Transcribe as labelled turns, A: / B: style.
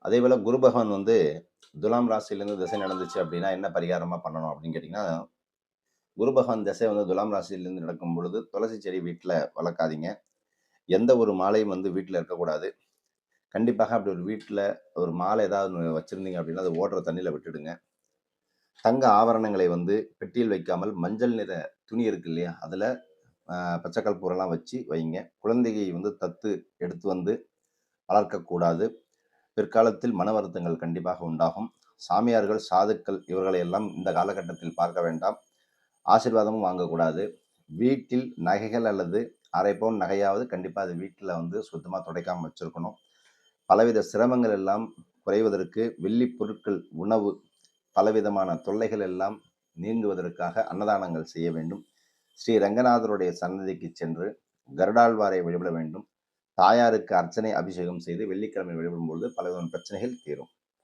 A: அதே போல குரு பகவான் வந்து துலாம் ராசியிலேருந்து திசை நடந்துச்சு அப்படின்னா என்ன பரிகாரமா பண்ணணும் அப்படின்னு கேட்டிங்கன்னா, குரு பகவான் திசை வந்து துலாம் ராசியிலேருந்து நடக்கும் பொழுது துளசி செடி வீட்ல வளர்க்காதீங்க. எந்த ஒரு மாலையும் வந்து வீட்ல இருக்கக்கூடாது. கண்டிப்பாக அப்படி ஒரு வீட்ல ஒரு மாலை ஏதாவது ஒண்ணு வச்சிருந்தீங்க அப்படின்னா, அது ஓடுற தண்ணீல விட்டுடுங்க. தங்க ஆபரணங்களை வந்து பெட்டியில் வைக்காமல் மஞ்சள் நிற துணி இருக்கு இல்லையா? அதில பச்சை கற்பூரம்லாம் வச்சு வைங்க. குழந்தையை வந்து தத்து எடுத்து வந்து வளர்க்கக்கூடாது. பிற்காலத்தில் மன வருத்தங்கள் கண்டிப்பாக உண்டாகும். சாமியார்கள், சாதுக்கள் இவர்களை எல்லாம் இந்த காலகட்டத்தில் பார்க்க வேண்டாம். ஆசீர்வாதமும் வாங்கக்கூடாது. வீட்டில் நகைகள் அல்லது அரை பவுன் நகையாவது கண்டிப்பா அது வீட்ல வந்து சுத்தமா துடைக்காம வச்சிருக்கணும். பலவித சிரமங்கள் எல்லாம் குறைவதற்கு வெள்ளி பொருட்கள், உணவு, பலவிதமான தொல்லைகள் எல்லாம் நீங்குவதற்காக அன்னதானங்கள் செய்ய வேண்டும். ஸ்ரீ ரங்கநாதருடைய சன்னதிக்கு சென்று கருடாழ்வாரை வழிபட வேண்டும். தாயாருக்கு அர்ச்சனை, அபிஷேகம் செய்து வெள்ளிக்கிழமை வழிபடும் பொழுது பலவிதமான பிரச்சனைகள் தீரும்.